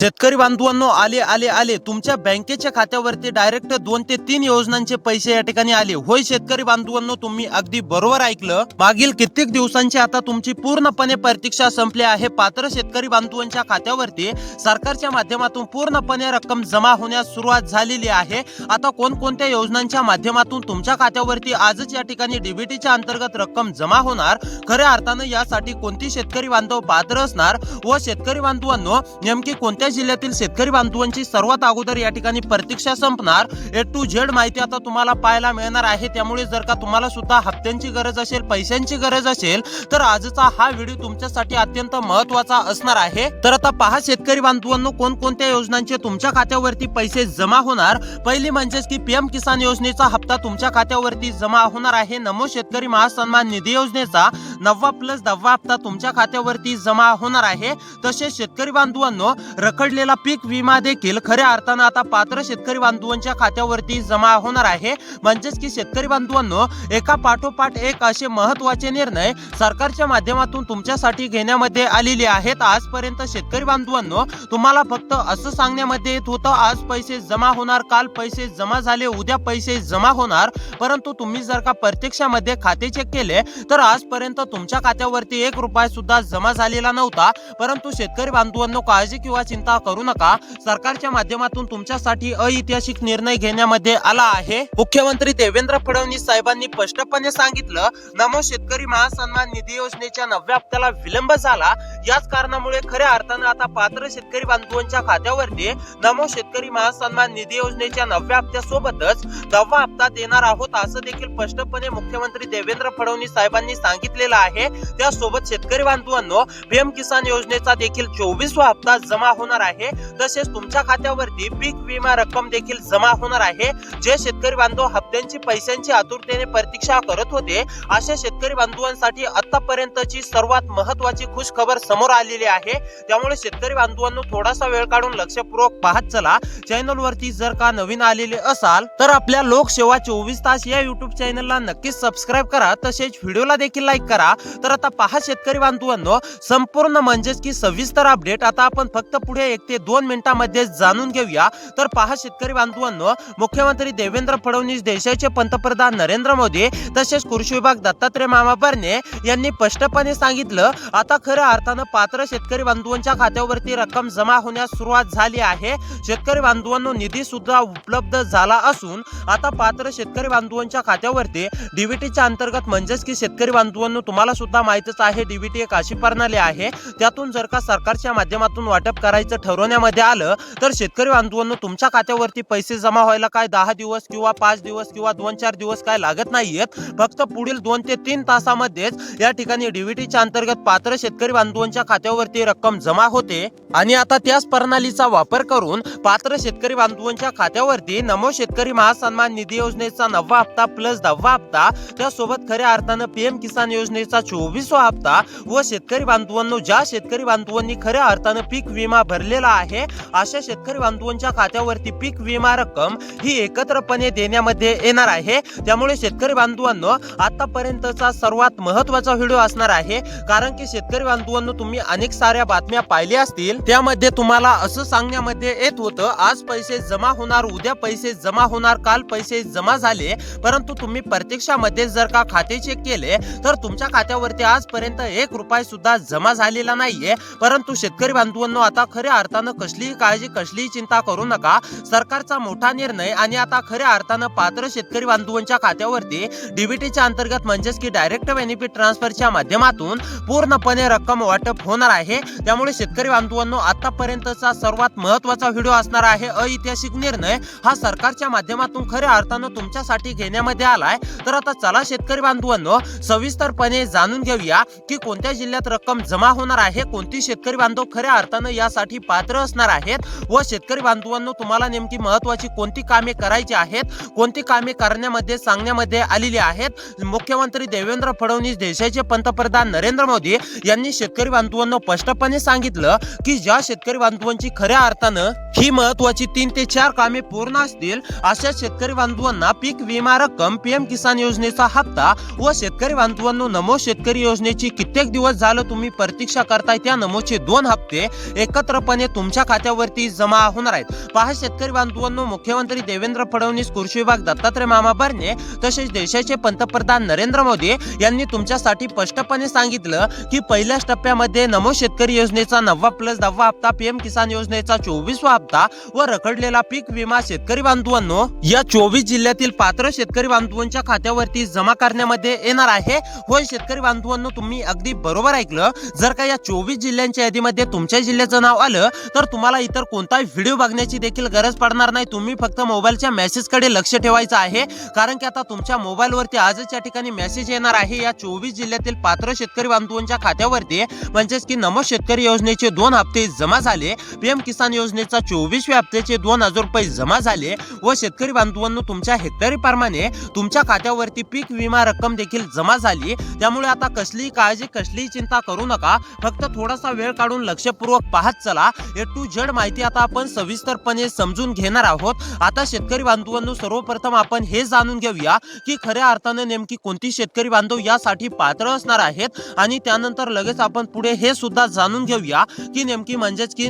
शेतकरी बांधवांनो, आले आले आले तुमच्या बँकेच्या खात्यावरती डायरेक्ट 2 ते 3 योजनांचे पैसे या ठिकाणी आले. होय शेतकरी बांधवांनो, तुम्ही अगदी बरोबर ऐकलं. मागील कित्येक दिवसांची आता तुमची पूर्णपणे प्रतीक्षा संपली आहे. पात्र शेतकरी बांधवांच्या खात्यावरती सरकारच्या माध्यमातून पूर्णपणे रक्कम जमा होण्यास सुरुवात झालेली आहे. आता कोणकोणत्या योजनांच्या माध्यमातून तुमच्या खात्यावरती आजच या ठिकाणी डीबीटीच्या अंतर्गत रक्कम जमा होणार, खऱ्या अर्थानं यासाठी कोणती शेतकरी बांधव पात्र असणार व शेतकरी बांधवांनो नेमकी कोणत्या जिल्ह्यातील शेतकरी बांधवांची सर्वात अगोदर या ठिकाणी प्रतीक्षा संपणार, ए टू झेड माहिती आता तुम्हाला पाहायला मिळणार आहे. त्यामुळे जर का तुम्हाला सुद्धा हप्त्यांची गरज असेल, पैशांची गरज असेल, तर आजचा हा व्हिडिओ तुमच्यासाठी अत्यंत महत्त्वाचा असणार आहे. तर आता पहा शेतकरी बांधवांनो, कोणकोणत्या योजनांचे तुमच्या खात्यावरती पैसे जमा होणार. पहिली म्हणजेच की पीएम किसान योजनेचा हप्ता तुमच्या खात्यावरती जमा होणार आहे. नमो शेतकरी महासन्मान निधी योजनेचा 9+10 हप्ता तुमच्या खात्यावरती जमा होणार आहे. तसेच शेतकरी बांधवांनो, रखडलेला पीक विमा देखील खऱ्या अर्थानं आता पात्र शेतकरी बांधवांच्या खात्यावरती जमा होणार आहे. म्हणजेच की शेतकरी बांधवांनो, एका पाठोपाठ एक असे महत्त्वाचे निर्णय सरकारच्या माध्यमातून तुमच्यासाठी घेण्यामध्ये आलेले आहेत. आजपर्यंत शेतकरी बांधवांनो, तुम्हाला फक्त असं सांगण्यामध्ये येत होतं आज पैसे जमा होणार, काल पैसे जमा झाले, उद्या पैसे जमा होणार. परंतु तुम्ही जर का प्रत्यक्षामध्ये खाते चेक केले तर आजपर्यंत तुमच्या खात्यावरती 1 रुपया सुद्धा जमा झालेला नव्हता. परंतु शेतकरी बांधवांनो, काळजी किंवा चिंता करू नका. सरकारच्या माध्यमातून तुमच्यासाठी ऐतिहासिक निर्णय घेण्यामध्ये आला आहे. मुख्यमंत्री देवेंद्र फडणवीस साहेबांनी स्पष्टपणे सांगितलं, नमो शेतकरी महासन्मान निधी योजनेच्या 9व्या हप्त्याला विलंब झाला. याच कारणामुळे खऱ्या अर्थानं आता पात्र शेतकरी बांधवांच्या खात्यावरती नमो शेतकरी महासन्मान निधी योजनेच्या 9व्या हप्त्यासोबतच 10वा हप्ता देणार आहोत, असं देखील स्पष्टपणे मुख्यमंत्री देवेंद्र फडणवीस साहेबांनी सांगितलेलं आहे. त्यासोबत शेतकरी बांधवांनो, पीएम किसान योजनेचा देखील 24वा हप्ता जमा होणार आहे. तसेच तुमच्या खात्यावरती पीक विमा रक्कम देखील जमा होणार आहे. जे शेतकरी बांधव हप्त्यांची पैशांची आतुरतेने प्रतीक्षा करत होते, अशा शेतकरी बांधवांसाठी आतापर्यंतची सर्वात महत्त्वाची खुश खबर समोर आलेली आहे. त्यामुळे शेतकरी बांधवांनो, थोडासा वेळ काढून लक्षपूर्वक पाहत चला. चॅनल वरती जर का नवीन आलेले असाल तर आपल्या लोकसेवा 24 तास या युट्यूब चॅनलला नक्कीच सबस्क्राईब करा. तसेच व्हिडिओला देखील लाईक करा. तर आता पहा शेतकरी बांधवांनो, संपूर्ण म्हणजेच की सविस्तर अपडेट आता आपण फक्त पुढे 1 ते 2 मिनिटांमध्ये जाणून घेऊया. तर पहा शेतकरी बांधवांनो, मुख्यमंत्री देवेंद्र फडणवीस, देशाचे पंतप्रधान नरेंद्र मोदी तसेच कृषी विभाग दत्तात्रय मामा भरणे यांनी स्पष्टपणे सांगितलं, आता खऱ्या अर्थानं पात्र शेतकरी बांधवांच्या खात्यावरती रक्कम जमा होण्यास सुरुवात झाली आहे. शेतकरी बांधवांनो, निधी सुद्धा उपलब्ध झाला असून आता पात्र शेतकरी बांधवांच्या खात्यावरती डीबीटीच्या अंतर्गत म्हणजेच की शेतकरी बांधवांनो, तुम्हाला सुद्धा माहितच आहे डीबीटी एक अशी प्रणाली आहे, त्यातून जर का सरकारच्या माध्यमातून वाटप करायचं ठरवण्यामध्ये आलं तर शेतकरी बांधवांनो, तुमच्या खात्यावरती पैसे जमा व्हायला काय 10 दिवस किंवा 5 दिवस किंवा 2-4 दिवस काय लागत नाहीयेत. फक्त पुढील 2 ते 3 तासामध्येच या ठिकाणी डीबीटीच्या अंतर्गत पात्र शेतकरी बांधवांच्या खात्यावरती रक्कम जमा होते. आणि आता त्याच प्रणालीचा वापर करून पात्र शेतकरी बांधवांच्या खात्यावरती नमो शेतकरी महासन्मान निधी योजनेचा 9वा हप्ता प्लस 10वा हप्ता, त्यासोबत खऱ्या अर्थानं पीएम किसान योजनेचा 24वा हप्ता व शेतकरी बांधवांनो, ज्या शेतकरी बांधवांनी खऱ्या अर्थानं पीक विमा भरलेला आहे अशा शेतकरी बांधवांच्या खात्यावरती पीक विमा रक्कम ही एकत्रपणे देण्यामध्ये येणार आहे. त्यामुळे शेतकरी बांधवांनो, आतापर्यंतचा सर्वात महत्त्वाचा व्हिडिओ असणार आहे. कारण की शेतकरी बांधवांनो, तुम्ही अनेक साऱ्या बातम्या पाहिल्या असतील, त्यामध्ये तुम्हाला असं सांगण्यामध्ये येत होतं आज पैसे जमा होणार, उद्या पैसे जमा होणार, काल पैसे जमा झाले. परंतु तुम्ही प्रत्यक्षामध्ये जर का खाते चेक केले तर तुमच्या खात्यावरती आजपर्यंत 1 रुपया सुद्धा जमा झालेला नाहीये. परंतु शेतकरी बांधवांनो, आता खऱ्या अर्थानं कसलीही काळजी, कसलीही चिंता करू नका. सरकारचा मोठा निर्णय आणि आता खऱ्या अर्थानं पात्र शेतकरी बांधवांच्या खात्यावरती डीबीटीच्या अंतर्गत म्हणजेच की डायरेक्ट बेनिफिट ट्रान्सफरच्या माध्यमातून पूर्णपणे रक्कम वाटप होणार आहे. त्यामुळे शेतकरी बांधवांनो, आतापर्यंतचा सर्वात महत्त्वाचा व्हिडिओ असणार आहे. ऐतिहासिक निर्णय हा सरकारच्या माध्यमातून खऱ्या अर्थानं तुमच्यासाठी घेण्यामध्ये आलाय. तर आता चला शेतकरी बांधवांनो, सविस्तरपणे जाणून घेऊया की कोणत्या जिल्ह्यात रक्कम जमा होणार आहे, कोणती शेतकरी बांधव खऱ्या अर्थानं यासाठी पात्र असणार आहेत व शेतकरी बांधवांनो, तुम्हाला नेमकी महत्त्वाची कोणती कामे करायची आहेत, कोणती कामे करण्यामध्ये सांगण्यामध्ये आलेली आहेत. मुख्यमंत्री देवेंद्र फडणवीस, देशाचे पंतप्रधान नरेंद्र मोदी यांनी शेतकरी बांधवांनो स्पष्टपणे सांगितलं की ज्या शेतकरी बांधवांची खऱ्या अर्थानं ही महत्त्वाची 3 ते 4 कामे पूर्ण असतील अशा शेतकरी बांधवांना पीक विमा रक्कम, पीएम किसान योजनेचा हप्ता व शेतकरी बांधवांनो, नमो शेतकरी योजनेची कित्येक दिवस झालं तुम्ही प्रतीक्षा करताय त्या नमोचे 2 हप्ते एकत्रपणे स्पष्टपणे तुमच्या खात्यावरती जमा होणार आहेत. पहा शेतकरी बांधवांनो, मुख्यमंत्री देवेंद्र फडणवीस, कृषी विभाग दत्तात्रय मामा भरणे तसेच देशाचे पंतप्रधान नरेंद्र मोदी यांनी तुमच्यासाठी स्पष्टपणे सांगितलं की पहिल्याच टप्प्यामध्ये नमो शेतकरी योजनेचा 9+10 हप्ता, पीएम किसान योजनेचा 24वा हप्ता व रखडलेला पीक विमा शेतकरी बांधवांनो या 24 जिल्ह्यातील पात्र शेतकरी बांधवांच्या खात्यावरती जमा करण्यामध्ये येणार आहे. होय शेतकरी बांधवांनो, तुम्ही अगदी बरोबर ऐकलं. जर का या 24 जिल्ह्यांच्या यादीमध्ये तुमच्या जिल्ह्याचं नाव आलं तर तुम्हाला इतर कोणताही व्हिडिओ बघण्याची देखील गरज पडणार नाही. तुम्ही फक्त मोबाईलच्या मेसेजकडे लक्ष ठेवायचं आहे, कारण की आता तुमच्या मोबाईलवरती आजच या ठिकाणी मेसेज येणार आहे. या 24 जिल्ह्यातील पात्र शेतकरी बांधवांच्या खात्यावरती म्हणजेच की नमो शेतकरी योजनेचे 2 हप्ते जमा झाले, पीएम किसान योजनेचा 24व्या हप्त्याचे 2,000 रुपये जमा झाले व शेतकरी बांधवांनो तुमच्या हेक्टरी प्रमाणे तुमच्या खात्यावरती पीक विमा रक्कम देखील जमा झाली. त्यामुळे आता कसलीही काळजी, कसलीही चिंता करू नका. फक्त थोडासा वेळ काढून लक्षपूर्वक पाहत चला. ए टू झेड माहिती आता आपण सविस्तरपणे समजून घेणार आहोत. आता शेतकरी बांधवांनो, सर्वप्रथम आपण हे जाणून घेऊया की खऱ्या अर्थाने नेमकी कोणती शेतकरी बांधव यासाठी पात्र असणार आहेत आणि त्यानंतर लगेच आपण पुढे हे सुद्धा जाणून घेऊया की नेमकी म्हणजेच की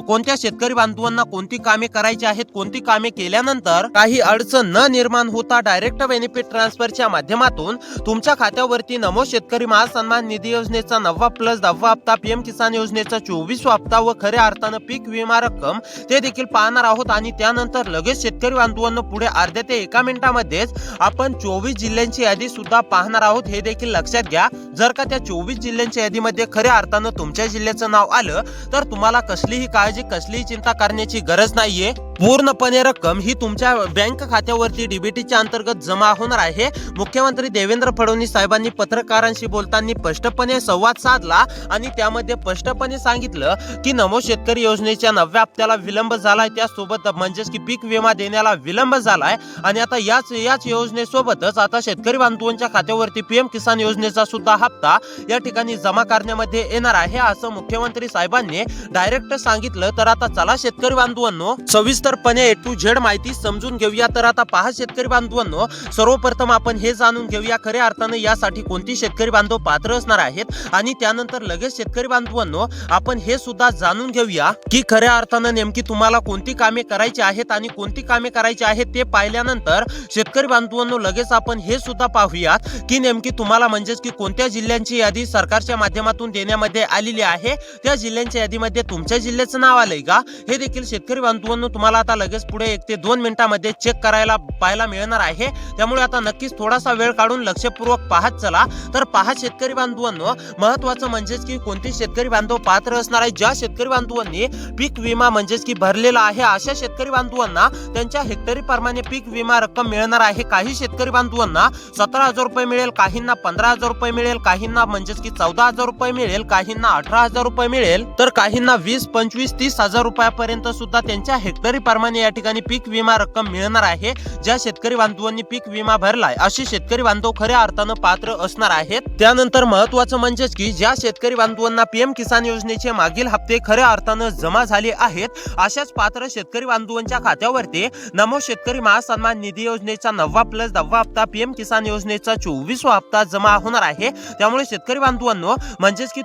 कोणत्या शेतकरी बांधवांना कोणती कामे करायची आहेत, कोणती कामे केल्यानंतर काही अडचण न निर्माण होता डायरेक्ट बेनिफिट ट्रान्सफरच्या माध्यमातून तुमच्या खात्यावरती नमो शेतकरी महासन्मान निधी योजनेचा 9+10 हप्ता, पीएम किसान योजनेचा 24वा हप्ता व खऱ्या अर्थानं पीक विमा रक्कम ते देखील पाहणार आहोत. आणि त्यानंतर लगेच शेतकरी बांधवांना पुढे अर्ध्या ते 1 मिनिटामध्येच आपण 24 जिल्ह्यांची यादी सुद्धा पाहणार आहोत. हे देखील लक्षात घ्या. जर का त्या 24 जिल्ह्यांच्या यादीमध्ये खऱ्या अर्थानं तुमच्या जिल्ह्याचं नाव आलं तर तुम्हाला कसलीही काळजी, कसलीही चिंता करण्याची गरज नाहीये. पूर्णपणे रक्कम ही तुमच्या बँक खात्यावरती डीबीटीच्या अंतर्गत जमा होणार आहे. मुख्यमंत्री देवेंद्र फडणवीस साहेबांनी पत्रकारांशी बोलताना स्पष्टपणे संवाद साधला आणि त्यामध्ये स्पष्टपणे सांगितलं की नमो शेतकरी योजनेच्या 9व्या हप्त्याला विलंब झालाय, त्यासोबत म्हणजेच की पीक विमा देण्याला विलंब झालाय आणि आता याच योजनेसोबतच आता शेतकरी बांधवांच्या खात्यावरती पीएम किसान योजनेचा सुद्धा हप्ता या ठिकाणी जमा करण्यामध्ये येणार आहे, असं मुख्यमंत्री साहेबांनी डायरेक्ट सांगितलं. तर आता चला शेतकरी बांधवांनो, सविस्तरपणे ए टू झेड माहिती समजून घेऊया. तर आता पहा शेतकरी बांधवांनो, सर्वप्रथम आपण हे जाणून घेऊया खऱ्या अर्थाने यासाठी कोणती शेतकरी बांधव पात्र असणार आहेत आणि त्यानंतर लगेच शेतकरी बांधवांनो आपण हे सुद्धा जाणून घेऊया की खऱ्या अर्थाने नेमकी तुम्हाला कोणती कामे करायची आहेत आणि कोणती कामे करायची आहेत ते पाहिल्यानंतर शेतकरी बांधवांनो लगेच आपण हे सुद्धा पाहूयात की नेमकी तुम्हाला म्हणजेच की कोणत्या जिल्ह्यांची यादी सरकारच्या माध्यमातून देण्यामध्ये आलेली आहे, त्या जिल्ह्यांच्या यादीमध्ये तुमच्या जिल्ह्याचं नाव आलंय का हे देखील शेतकरी बांधवांनो तुम्हाला आता लगेच पुढे 1 ते 2 मिनिटांमध्ये चेक करायला पाहायला मिळणार आहे. त्यामुळे आता नक्कीच थोडासा वेळ काढून लक्षपूर्वक पाहत चला. तर पहा शेतकरी बांधवांनो, महत्वाचं म्हणजेच की कोणते शेतकरी बांधव पात्र असणार आहे. ज्या शेतकरी बांधवांनी पीक विमा म्हणजेच की भरलेला आहे अशा शेतकरी बांधवांना त्यांच्या हेक्टरी प्रमाणे पीक विमा रक्कम मिळणार आहे. काही शेतकरी बांधवांना 17,000 रुपये मिळेल, काहींना 15,000 रुपये मिळेल, काहींना म्हणजेच की 14,000 रुपये मिळेल, काहींना 18,000 रुपये मिळेल, तर काहींना 20, 25, 30,000 रुपयापर्यंत सुद्धा त्यांच्या हेक्टरी प्रमाणे या ठिकाणी पीक विमा रक्कम मिळणार आहे. ज्या शेतकरी बांधवांनी पीक विमा भरलाय असे शेतकरी बांधव खऱ्या अर्थानं पात्र असणार आहेत. त्यानंतर महत्वाचं म्हणजेच की ज्या शेतकरी बांधवांना पीएम किसान योजनेचे मागील हप्ते खऱ्या अर्थानं जमा झाले आहेत अशाच पात्र शेतकरी बांधवांच्या खात्यावरती नमो शेतकरी महासन्मान निधी योजनेचा 9+10 हप्ता, पीएम किसान योजनेचा 24वा हप्ता जमा होणार आहे. त्यामुळे शेतकरी बांधवांनो म्हणजेच की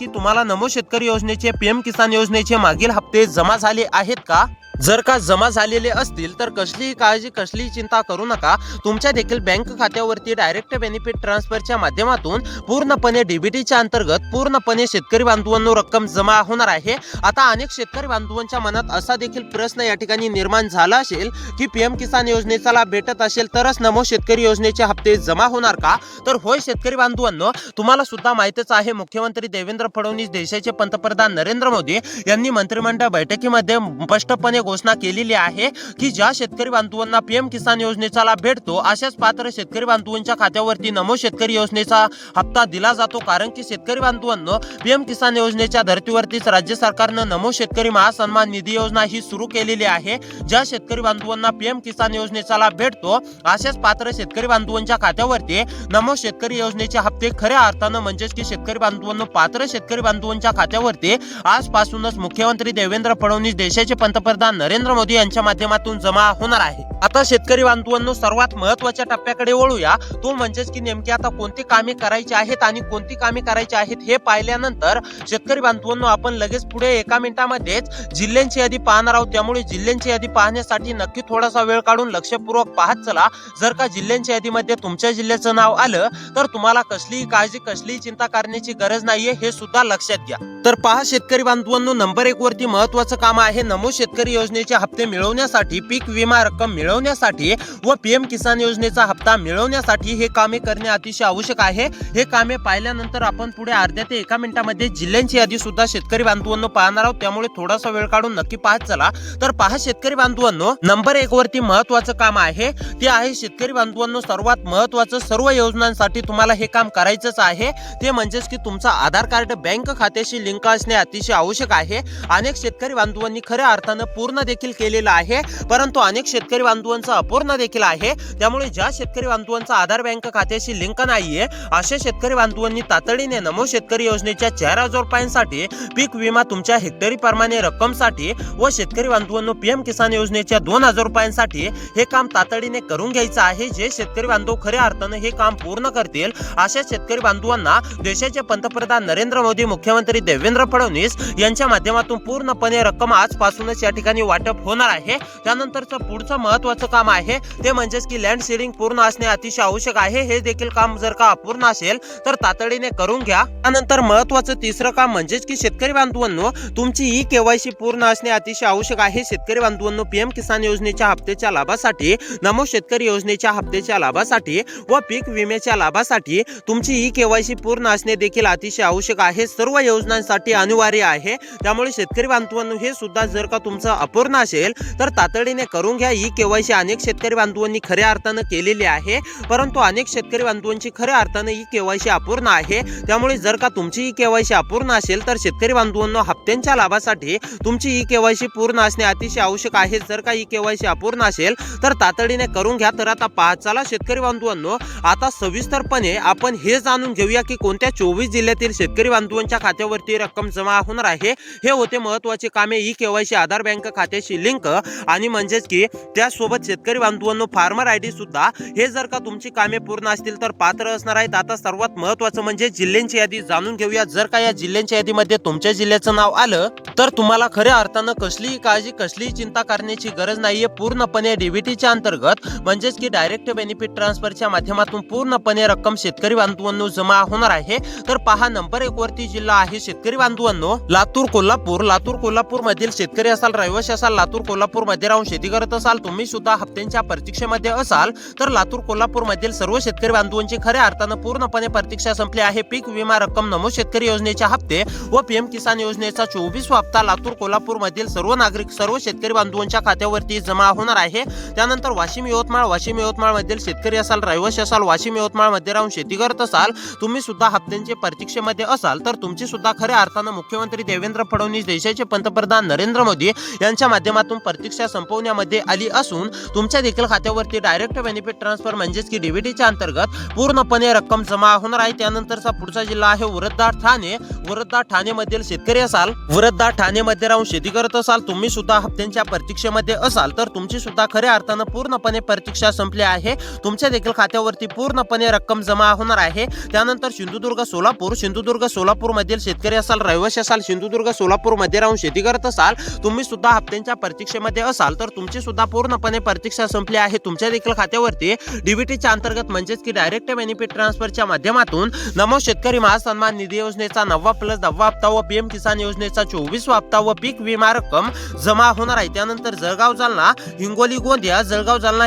तुम्हाला नमो शेतकरी योजनेचे, पीएम किसान योजनेचे मागील हप्ते जमा झाले आहेत का? जर का जमा झालेले असतील तर कसलीही काळजी, कसलीही चिंता करू नका. तुमच्या देखील बँक खात्यावरती डायरेक्ट बेनिफिट ट्रान्सफरच्या माध्यमातून पूर्णपणे डीबीटीच्या अंतर्गत पूर्णपणे शेतकरी बांधवांनो रक्कम जमा होणार आहे. आता अनेक शेतकरी बांधवांच्या मनात असा देखील प्रश्न या ठिकाणी निर्माण झाला असेल की पीएम किसान योजनेचा लाभ भेटत असेल तरच नमो शेतकरी योजनेचे हप्ते जमा होणार का? तर होय शेतकरी बांधवांनो, तुम्हाला सुद्धा माहितच आहे मुख्यमंत्री देवेंद्र फडणवीस, देशाचे पंतप्रधान नरेंद्र मोदी यांनी मंत्रिमंडळ बैठकीमध्ये स्पष्टपणे घोषणा केलेली आहे की ज्या शेतकरी बांधवांना पीएम किसान योजनेचा लाभ भेटतो अशाच पात्र शेतकरी बांधवांच्या खात्यावरती नमो शेतकरी योजनेचा हप्ता दिला जातो. कारण की शेतकरी बांधवांनो, पीएम किसान योजनेच्या धर्तीवरतीच राज्य सरकारनं नमो शेतकरी महासन्मान निधी योजना ही सुरू केलेली आहे. ज्या शेतकरी बांधवांना पीएम किसान योजनेचा लाभ भेटतो अशाच पात्र शेतकरी बांधवांच्या खात्यावरती नमो शेतकरी योजनेचे हप्ते खऱ्या अर्थानं म्हणजेच की शेतकरी बांधवांनो पात्र शेतकरी बांधवांच्या खात्यावरती आजपासूनच मुख्यमंत्री देवेंद्र फडणवीस, देशाचे पंतप्रधान नरेंद्र मोदी यांच्या माध्यमातून जमा होणार आहे। आता शेतकरी बांधवांनो, सर्वात महत्त्वाच्या टप्प्याकडे वळूया, तो म्हणजेच की नेमकी आता कोणती कामे करायची आहेत आणि कोणती कामे करायची आहेत हे पाहिल्यानंतर शेतकरी बांधवांनो, आपण लगेच पुढे एका मिनिटामध्येच जिल्ह्यांची यादी पाहणार आहोत। त्यामुळे जिल्ह्यांची यादी पाहण्यासाठी नक्की थोडासा वेळ काढून लक्षपूर्वक पाहत चला। जर का जिल्ह्यांच्या यादीमध्ये तुमच्या जिल्ह्याचं नाव आलं तर तुम्हाला कसलीही काळजी, कसलीही चिंता करण्याची गरज नाहीये, हे सुद्धा लक्षात घ्या। तर पहा शेतकरी बांधवांनो, नंबर 1 वरती महत्त्वाचं काम आहे नमो शेतकरी योजनेचे हप्ते मिळवण्यासाठी, पीक विमा रक्कम मिळवण्यासाठी व पीएम किसान योजनेचा हप्ता मिळवण्यासाठी हे कामे करणे अतिशय आवश्यक आहे। हे कामे पाहिल्यानंतर आपण पुढे अर्ध्या ते एका मिनिटामध्ये जिल्ह्यांची यादी सुद्धा शेतकरी बांधवांनो पाहणार आहोत। त्यामुळे थोडासा वेळ काढून नक्की पाहत चला। तर पहा शेतकरी बांधवांनो, नंबर 1 वरती महत्त्वाचं काम आहे ते आहे शेतकरी बांधवांनो, सर्वात महत्त्वाचं सर्व योजनांसाठी तुम्हाला हे काम करायचंच आहे, ते म्हणजेच की तुमचा आधार कार्ड बँक खात्याशी लिंक असणे अतिशय आवश्यक आहे। अनेक शेतकरी बांधवांनी खऱ्या अर्थानं पूर्ण देखील केलेलं आहे, परंतु अनेक शेतकरी बांधवांचा अपूर्ण देखील आहे। त्यामुळे ज्या शेतकरी बांधवांचा आधार बँक खात्याशी लिंक नाहीये अशा शेतकरी बांधवांनी तातडीने नमो शेतकरी योजनेच्या 4000 रुपयांसाठी, पीक विमा तुमच्या हेक्टरी प्रमाणे रक्कमसाठी व शेतकरी बांधवांनो पीएम किसान योजनेच्या 2000 रुपयांसाठी हे काम तातडीने करून घ्यायचं आहे। जे शेतकरी बांधव खऱ्या अर्थानं हे काम पूर्ण करतील अशा शेतकरी बांधवांना देशाचे पंतप्रधान नरेंद्र मोदी, मुख्यमंत्री देवेंद्र फडणवीस यांच्या माध्यमातून पूर्णपणे रक्कम आजपासूनच या ठिकाणी वाटप होणार आहे। त्यानंतरचं पुढचं महत्त्वाचं काम आहे ते म्हणजेच की लँड सीडिंग पूर्ण असणे अतिशय आवश्यक आहे। हे देखील काम जर का अपूर्ण असेल तर तातडीने करून घ्या। त्यानंतर महत्त्वाचं तिसरं काम म्हणजेच की शेतकरी बांधवांनो, तुमची ई-केवायसी पूर्ण असणे अतिशय आवश्यक आहे। शेतकरी बांधवांनो, पीएम किसान योजनेच्या हप्त्याच्या लाभासाठी, नमो शेतकरी योजनेच्या हप्त्याच्या लाभासाठी व पीक विम्याच्या लाभासाठी तुमची ई-केवायसी पूर्ण असणे देखील अतिशय आवश्यक आहे। सर्व योजनांसाठी अनिवार्य आहे। त्यामुळे शेतकरी बांधवांनो, हे सुद्धा जर का तुमचं अपूर्ण असेल तर तातडीने करून घ्या। ई-केवायसी अनेक शेतकरी बांधवांनी खऱ्या अर्थानं केलेली आहे, परंतु अनेक शेतकरी बांधवांची खऱ्या अर्थानं ई-केवायसी अपूर्ण आहे। त्यामुळे जर का तुमची ई-केवायसी अपूर्ण असेल तर शेतकरी बांधवांनो, हप्त्यांच्या लाभासाठी तुमची ई-केवायसी पूर्ण असणे अतिशय आवश्यक आहे। जर का ई-केवायसी अपूर्ण असेल तर तातडीने करून घ्या। तर आता पाहत चला शेतकरी बांधवांनो, आता सविस्तरपणे आपण हे जाणून घेऊया की कोणत्या 24 जिल्ह्यातील शेतकरी बांधवांच्या खात्यावरती रक्कम जमा होणार आहे। हे होते महत्त्वाचे कामे, ई-केवायसी, आधार बँक खात्याशी लिंक आणि म्हणजेच की त्यासोबत शेतकरी बांधवांनो फार्मर आयडी सुद्धा। हे जर का तुमची कामे पूर्ण असतील तर पात्र असणार आहेत। आता सर्वात महत्त्वाचं म्हणजे जिल्ह्यांची यादी जाणून घेऊया। जर का या जिल्ह्यांच्या यादीमध्ये तुमच्या जिल्ह्याचं नाव आलं तर तुम्हाला खऱ्या अर्थानं कसलीही काळजी, कसलीही चिंता करण्याची गरज नाहीये। पूर्णपणे डीबीटीच्या अंतर्गत म्हणजेच की डायरेक्ट बेनिफिट ट्रान्सफरच्या माध्यमातून पूर्णपणे रक्कम शेतकरी बांधवांनो जमा होणार आहे। तर पहा नंबर 1 वरती जिल्हा आहे शेतकरी बांधवांनो लातूर कोल्हापूर। लातूर कोल्हापूर मधील शेतकरी असाल, रहिवासी असाल, लातूर कोल्हापूर मध्ये राहून शेती करत असाल, तुम्ही सुद्धा हप्त्यांच्या प्रतीक्षेमध्ये असाल तर लातूर कोल्हापूर मधील सर्व शेतकरी बांधवांची खऱ्या अर्थानं पूर्णपणे प्रतीक्षा संपली आहे। पीक विमा रक्कम, नमो शेतकरी योजनेचे हप्ते व पीएम किसान योजनेचा 24वा हप्ता लातूर कोल्हापूर मधील सर्व नागरिक, सर्व शेतकरी बांधवांच्या खात्यावरती जमा होणार आहे। त्यानंतर वाशिम यवतमाळ मधील शेतकरी असाल, रहिवासी असाल, वाशिम यवतमाळ मध्ये राहून शेती करत असाल, तुम्ही सुद्धा हप्त्यांच्या प्रतीक्षेमध्ये असाल तर तुमची सुद्धा खऱ्या अर्थानं मुख्यमंत्री देवेंद्र फडणवीस, देशाचे पंतप्रधान नरेंद्र मोदी यांच्या माध्यमातून प्रतीक्षा संपवण्यामध्ये आली असून तुमच्या देखील खात्यावरती डायरेक्ट बेनिफिट ट्रान्सफर म्हणजेच की डीबीटीच्या अंतर्गत पूर्णपणे रक्कम जमा होणार आहे। त्यानंतरचा पुढचा जिल्हा आहे वरदा ठाणे। वरदा ठाणे मधील शेतकरी असाल, वरदा ठाणे मध्ये राहून शेती करत असाल, तुम्ही सुद्धा हप्त्यांच्या प्रतीक्षेमध्ये असाल तर तुमची सुद्धा खऱ्या अर्थानं पूर्णपणे प्रतीक्षा संपली आहे। तुमच्या देखील खात्यावरती पूर्णपणे रक्कम जमा होणार आहे। त्यानंतर सिंधुदुर्ग सोलापूर मधील शेतकरी असाल, रहिवासी असाल, सिंधुदुर्ग सोलापूर मध्ये राहून शेती करत असाल, तुम्ही सुद्धा हप्त्यांच्या प्रतीक्षेमध्ये असाल तर तुमची सुद्धा पूर्णपणे प्रतीक्षा संपली आहे। तुमच्या देखील खात्यावरती डीबीटीच्या अंतर्गत म्हणजेच की डायरेक्ट बेनिफिट ट्रान्सफरच्या माध्यमातून नमो शेतकरी महासन्मान निधी योजनेचा 9वा+10वा हप्ता व पीएम किसान योजनेचा 24वा हप्ता व पीक विमा रक्कम जमा होणार आहे। त्यानंतर जळगाव जालना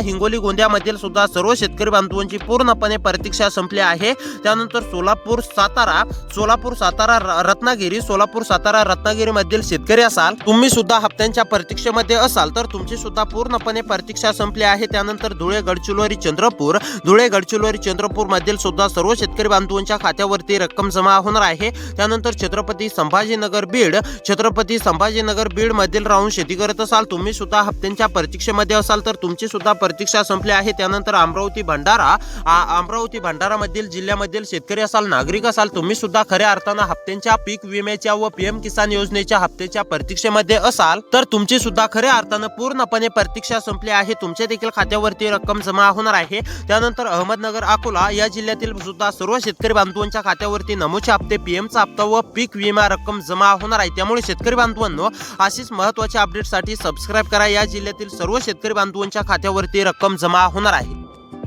हिंगोली गोंदियामधील सुद्धा सर्व शेतकरी बांधवांची पूर्णपणे प्रतीक्षा संपली आहे। त्यानंतर सोलापूर सातारा रत्नागिरी मधील शेतकरी असाल, तुम्ही सुद्धा हप्त्यांच्या प्रतीक्षेमध्ये असाल तर तुमची सुद्धा पूर्णपणे प्रतीक्षा संपली आहे। त्यानंतर धुळे गडचिरोली चंद्रपूर मधील सुद्धा सर्व शेतकरी बांधवांच्या खात्यावरती रक्कम जमा होणार आहे। त्यानंतर छत्रपती संभाजीनगर बीड मधील राहून शेती करत असाल, तुम्ही सुद्धा हप्त्यांच्या प्रतीक्षेमध्ये असाल तर तुमची सुद्धा प्रतीक्षा संपली आहे। त्यानंतर अमरावती भंडारा मधील जिल्ह्यामधील शेतकरी असाल, नागरिक असाल, तुम्ही सुद्धा खऱ्या अर्थानं हप्त्यांच्या, पीक विम्याच्या व पीएम किसान योजनेच्या हप्त्याच्या प्रतीक्षेमध्ये असाल तर तुमची सुद्धा खऱ्या अर्थानं पूर्णपणे प्रतीक्षा संपली आहे. तुमच्या देखील खात्यावरती रक्कम जमा होणार आहे. त्यानंतर अहमदनगर, अकोला या जिल्ह्यातील सुद्धा सर्व शेतकरी बांधवांच्या खात्यावरती नमोचे हप्ते, पीएमचा हप्ता व पीक विमा रक्कम जमा होणार आहे. त्यामुळे शेतकरी बांधवांनो, अशीच महत्त्वाच्या अपडेटसाठी सबस्क्राईब करा. या जिल्ह्यातील सर्व शेतकरी बांधवांच्या खात्यावरती रक्कम जमा होणार आहे.